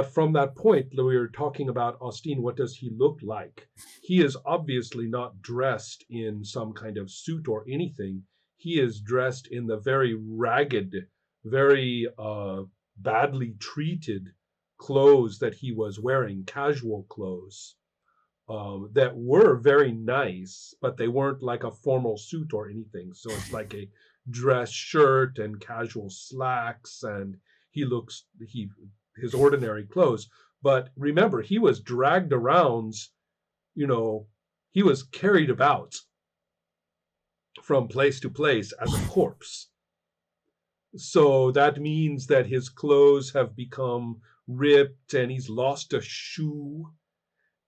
but from that point, we were talking about Austin. What does he look like? He is obviously not dressed in some kind of suit or anything. He is dressed in the very ragged, very badly treated clothes that he was wearing, casual clothes that were very nice, but they weren't like a formal suit or anything. So it's like a dress shirt and casual slacks, and he his ordinary clothes. But remember, he was dragged around, you know, he was carried about from place to place as a corpse. So that means that his clothes have become ripped and he's lost a shoe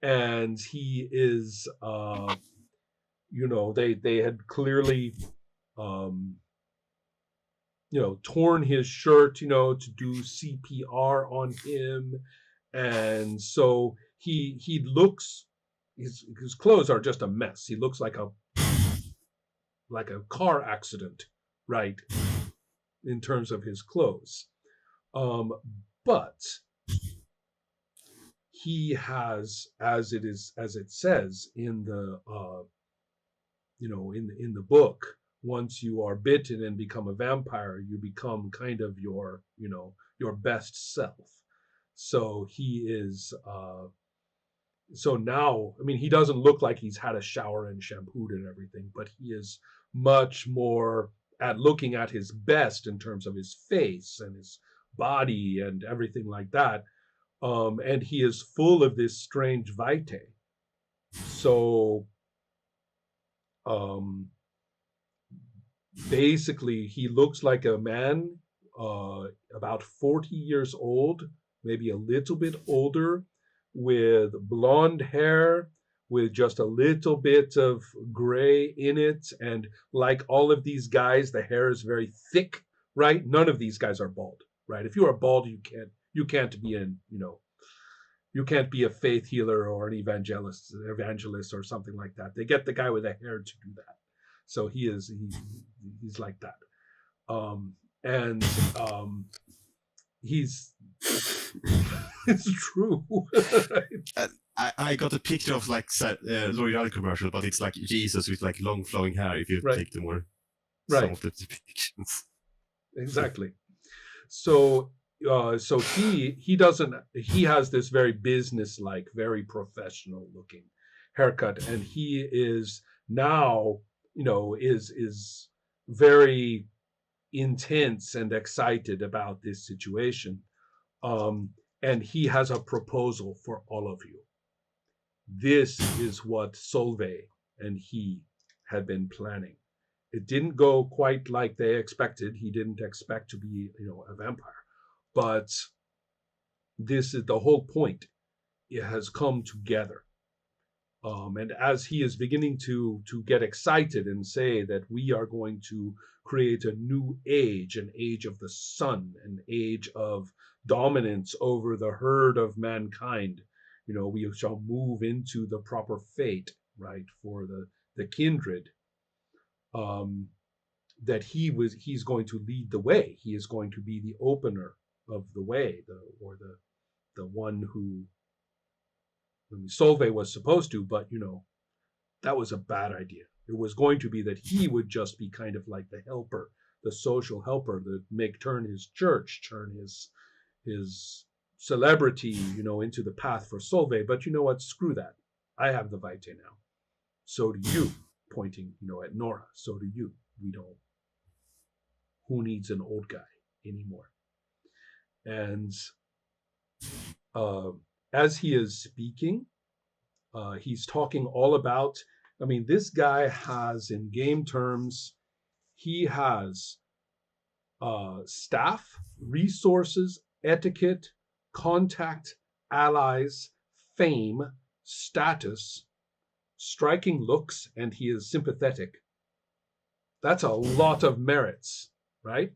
and he is they had clearly um torn his shirt to do CPR on him. And so he looks, his clothes are just a mess. He looks like a car accident, right, in terms of his clothes. But he has, as it says in the in the book, once you are bitten and become a vampire, you become kind of your best self. So he is so now, I mean, he doesn't look like he's had a shower and shampooed and everything, but he is much more at looking at his best in terms of his face and his body and everything like that. And he is full of this strange vitae. So basically, he looks like a man about 40 years old, maybe a little bit older, with blonde hair, with just a little bit of gray in it. And like all of these guys, the hair is very thick, right? None of these guys are bald, right? If you are bald, you can't be you can't be a faith healer or an evangelist or something like that. They get the guy with the hair to do that. So he's like that. And he's it's true. I got a picture of like L'Oreal commercial, but it's like Jesus with like long flowing hair. If you take the more some of the depictions, exactly. So he has this very business-like, very professional looking haircut, and he is now is very intense and excited about this situation. And he has a proposal for all of you. This is what Solveig and he had been planning. It didn't go quite like they expected. He didn't expect to be, a vampire. But this is the whole point. It has come together. And as he is beginning to get excited and say that we are going to create a new age, an age of the sun, an age of dominance over the herd of mankind, we shall move into the proper fate, right, for the kindred. That he's going to lead the way. He is going to be the opener of the way, the one who, I mean, Solveig was supposed to, but that was a bad idea. It was going to be that he would just be kind of like the helper, the social helper, that turn his church, turn his celebrity, into the path for Solveig. But you know what? Screw that. I have the vitae now. So do you, pointing, at Nora. So do you. We don't. Who needs an old guy anymore? And as he is speaking, he's talking all about, I mean, this guy has, in game terms, he has staff, resources, etiquette, contact, allies, fame, status, striking looks, and he is sympathetic. That's a lot of merits, right?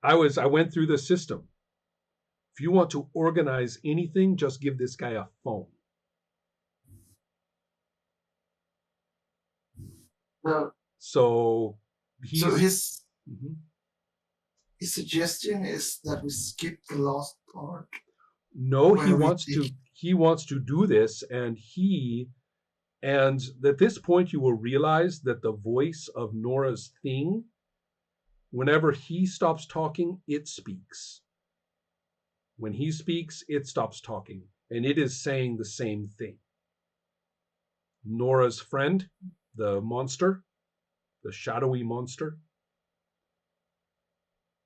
I went through the system. If you want to organize anything, just give this guy a phone. Well, so his his suggestion is that we skip the last part. No, he wants to do this, and at this point you will realize that the voice of Nora's thing, whenever he stops talking, it speaks. When he speaks, it stops talking, and it is saying the same thing. Nora's friend, the monster, the shadowy monster.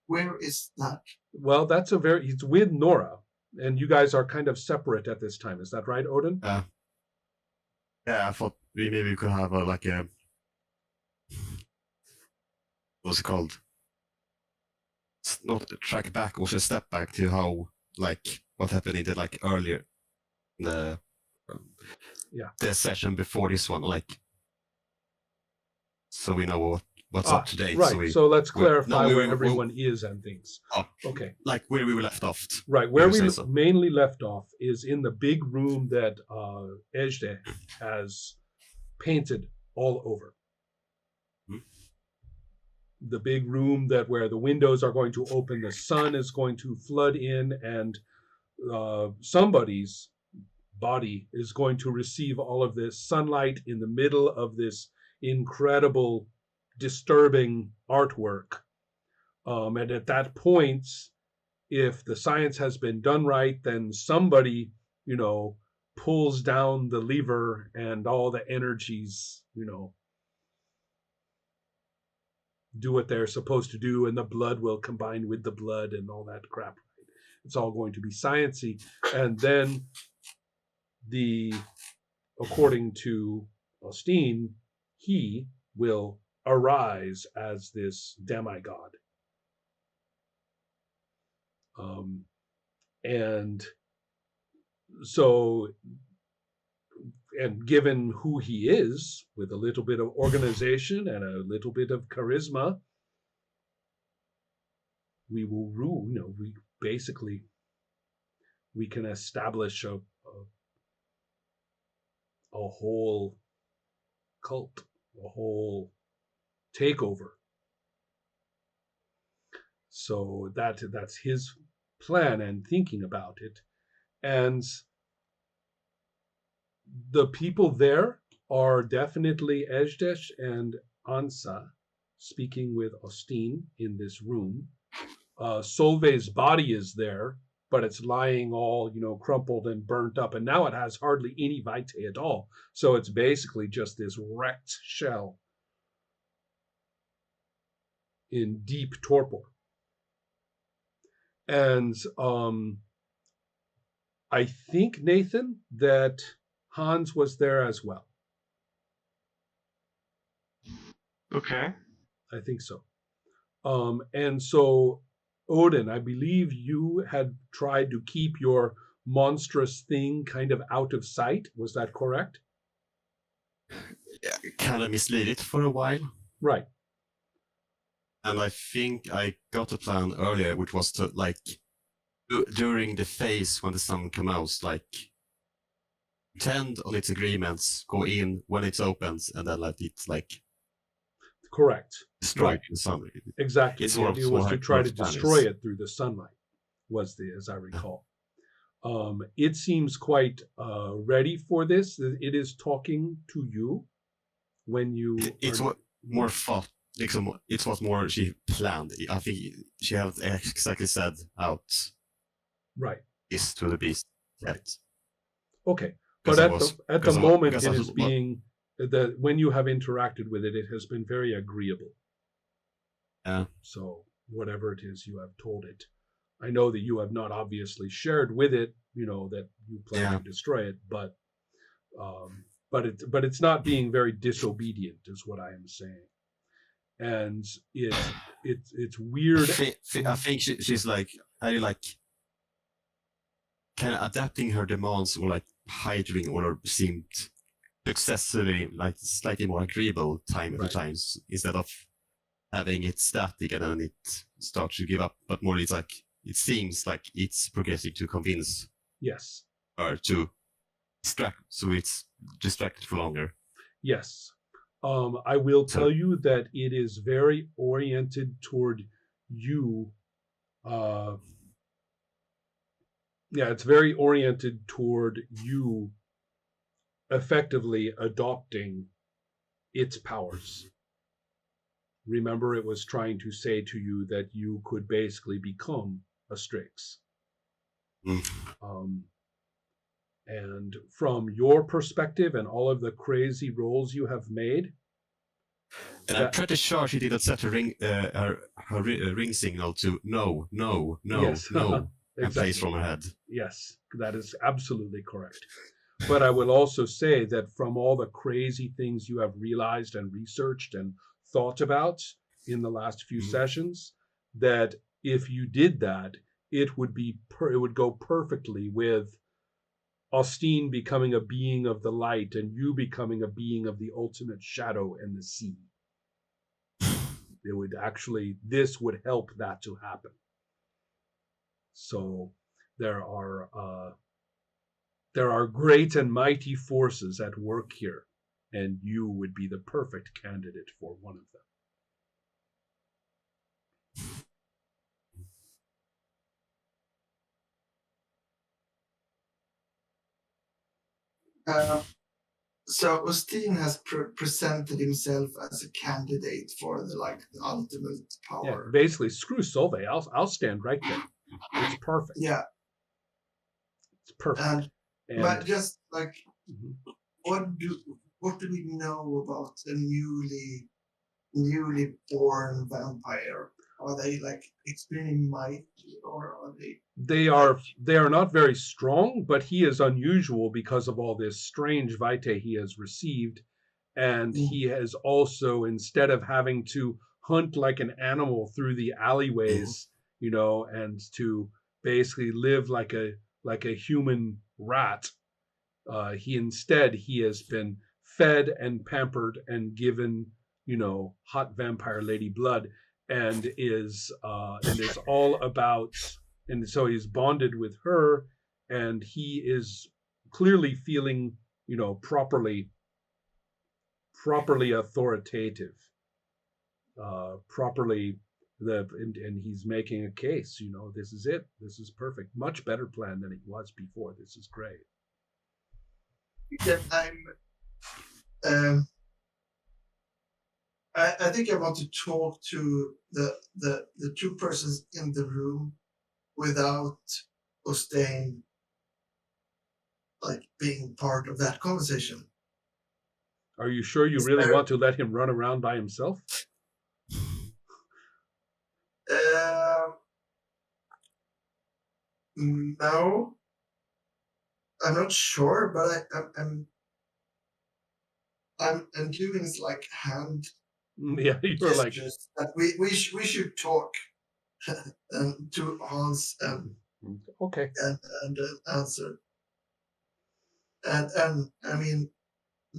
Where is that? Well, it's with Nora, and you guys are kind of separate at this time. Is that right, Odin? Yeah, I thought maybe we could have what's it called? It's not a track back, also a step back to how, what happened in the, earlier, the session before this one, so we know what's up to date. Right. So let's clarify where everyone is and things. Okay. Like where we were left off. Right. Where we mainly left off is in the big room that Ejde has painted all over. The big room where the windows are going to open, the sun is going to flood in, and somebody's body is going to receive all of this sunlight in the middle of this incredible, disturbing artwork. And at that point, if the science has been done right, then somebody, pulls down the lever and all the energies, do what they're supposed to do, and the blood will combine with the blood and all that crap. It's all going to be sciencey. And then according to Austin, he will arise as this demigod. And so, and given who he is, with a little bit of organization and a little bit of charisma, we will rule. We can establish a whole cult, a whole takeover. So that's his plan and thinking about it. And the people there are definitely Ejdesh and Ansa speaking with Austin in this room. Solveig's body is there, but it's lying all, crumpled and burnt up, and now it has hardly any vitae at all. So it's basically just this wrecked shell in deep torpor. And I think, Nathan, that Hans was there as well. Okay. I think so. And so, Odin, I believe you had tried to keep your monstrous thing kind of out of sight. Was that correct? Yeah, kind of mislead it for a while. Right. And I think I got a plan earlier, which was to, during the phase when the sun comes out, pretend on its agreements, go in when it opens, and then let it, correct. Destroy right. the sun. Exactly. The idea was to try to destroy it through the sunlight, as I recall. It seems quite ready for this. It is talking to you when you... It's what more thought. It was more she planned. I think she had exactly said out. Right. Is to the beast. Right. Okay. But at the moment, it is being... that when you have interacted with it, it has been very agreeable. Yeah. So whatever it is you have told it, I know that you have not obviously shared with it, that you plan to destroy it, but it's not being very disobedient, is what I am saying. And it's weird. I think she's kind of adapting her demands, or hiding, or seemed successfully slightly more agreeable time at times, instead of having it static and then it starts to give up, but more it's it seems like it's progressing to convince her to distract, so it's distracted for longer. Yes. I will tell you that it is very oriented toward you uh, yeah, it's very oriented toward you effectively adopting its powers. Remember, it was trying to say to you that you could basically become a Strix. Mm. And from your perspective and all of the crazy rolls you have made, And I'm pretty sure she didn't set her ring signal to no, no, no, yes, no, and plays exactly. from her head. Yes, that is absolutely correct. But I will also say that from all the crazy things you have realized and researched and thought about in the last few Mhm. sessions, that if you did that, it would it would go perfectly with Austin becoming a being of the light and you becoming a being of the ultimate shadow and the sea. It would actually, this would help that to happen. So there are great and mighty forces at work here, and you would be the perfect candidate for one of them. So Austin has presented himself as a candidate for the ultimate Yeah, power. basically, screw Solvay. I'll stand right there. It's perfect. Yeah, It's perfect. but just like Mhm. what do we know about the newly born vampire? Are they like extremely mighty, or are they? They are not very strong, but he is unusual because of all this strange vitae he has received, and he has also, instead of having to hunt like an animal through the alleyways, and to basically live like a human rat, he has been fed and pampered and given hot vampire lady blood, and is all about, and so he's bonded with her, and he is clearly feeling properly authoritative, properly and he's making a case. This is it. This is perfect. Much better plan than it was before. This is great. Yeah, um, I think I want to talk to the two persons in the room without Ostain like being part of that conversation. Are you sure you really want to let him run around by himself? No, I'm not sure, but I'm doing like hand Yeah, you're like, gestures that we should talk to Hans okay. and answer. And I mean,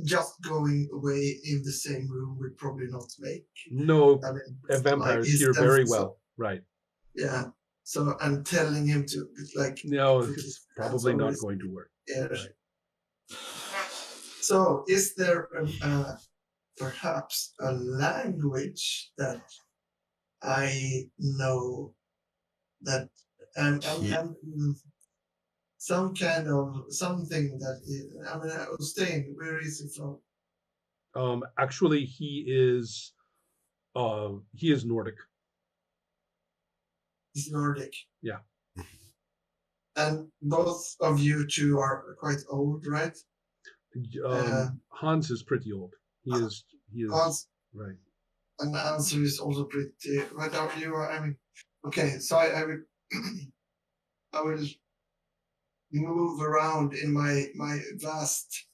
just going away in the same room would probably not make. No, I mean, vampires his hear very senses well, right? Yeah. So I'm telling him to like No, put it's his hands probably over not his going to work. ears. Right. So is there perhaps a language that I know that and some kind of something that I mean I was saying, where is he from? Actually, he is Nordic. He's Nordic. Yeah. And both of you two are quite old, right? Hans is pretty old. He is Hans, right. and the answer is also pretty right now. You are, I mean, okay. So I will, I will move around in my vast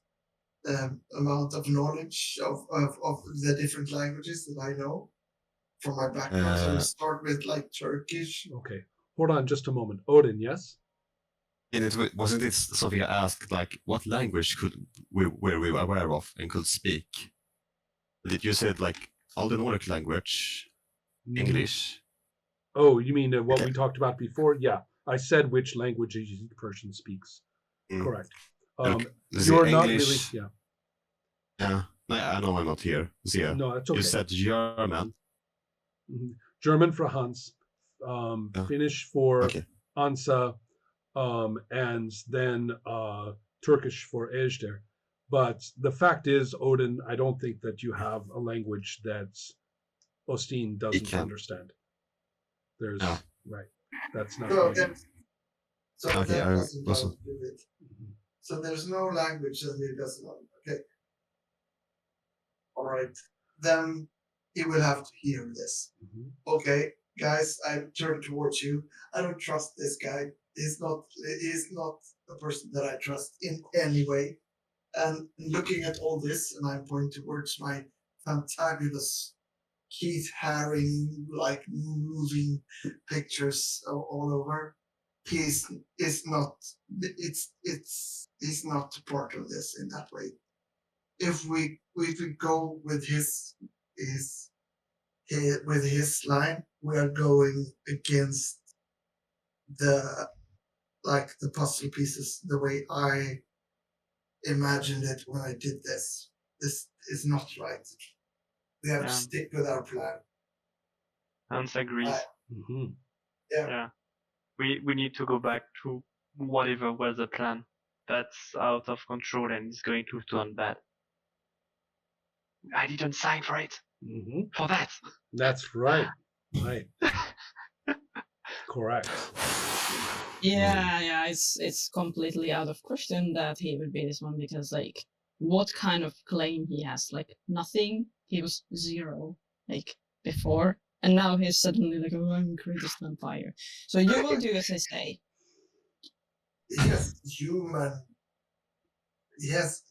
amount of knowledge of the different languages that I know from my background. So I will start with like Turkish. Okay, hold on just a moment. Odin, yes. And wasn't it something I asked, like, what language were we aware of and could speak? Did you said like all the Nordic language, English? Oh, you mean what we talked about before? Yeah, I said which language each person speaks. Correct. You're not really. Yeah. Yeah, I know I'm not here. So yeah. No, that's okay. You said German. German for Hans, Oh, Finnish for okay. Ansa, and then Turkish for Ejder. But the fact is, Odin, I don't think that you have a language that Ostin He doesn't can. understand. Ah, Right. That's not So easy. okay. that I doesn't also. do it. So there's no language that he doesn't know. Okay. All right. Then he will have to hear this. Mhm. Okay, guys, I turn towards you. I don't trust this guy. He's not a person that I trust in any way. And looking at all this, and I point towards my fantabulous Keith Haring like moving pictures all over. He's is not he's not part of this in that way. If we go with his line, we are going against the the puzzle pieces the way I imagined it when I did this. This is not right. We have to Yeah. stick with our plan. Hans agrees. Mhm. Yeah. Yeah. We need to go back to whatever was the plan. That's out of control and is going to turn bad. I didn't sign for it. Mhm. For that. That's right. Right. Correct. Yeah, it's completely out of question that he would be this one because like what kind of claim he has? Like nothing. He was 0 like before, and now he's suddenly like, oh, I'm the greatest vampire. So you will do as I say. Yes, human. Yes,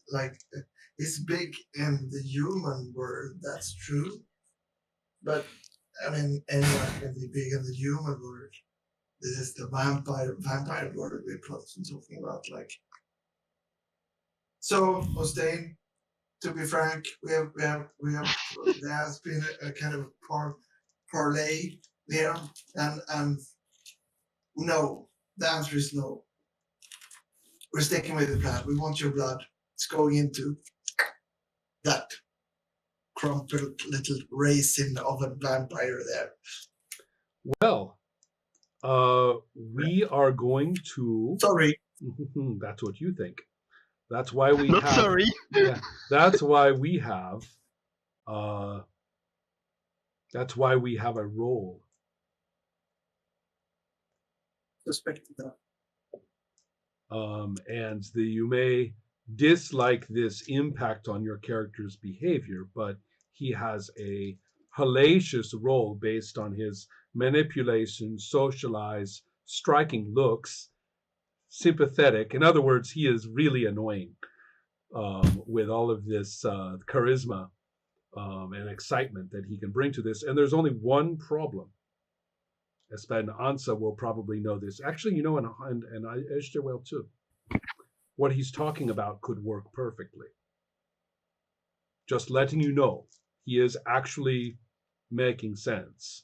it's big in the human world. That's true. But I mean, anyone can be big in the human world. This is the vampire world we're talking about. So, Mustaine, to be frank, there has been a kind of parlay there, and no, the answer is no. We're sticking with the plan. We want your blood. It's going into that crumpled little raisin of a vampire there. Well, we are going to. Sorry. That's what you think. That's why we Not have. sorry. Yeah, that's why we have. Uh, that's why we have a role. Suspected that. And you may dislike this impact on your character's behavior, but he has a hellacious role based on his manipulation, socialize, striking looks, sympathetic. In other words, he is really annoying with all of this charisma and excitement that he can bring to this. And there's only one problem. Espen Ansa will probably know this. Actually, and Esther will too. What he's talking about could work perfectly. Just letting you know, he is actually making sense.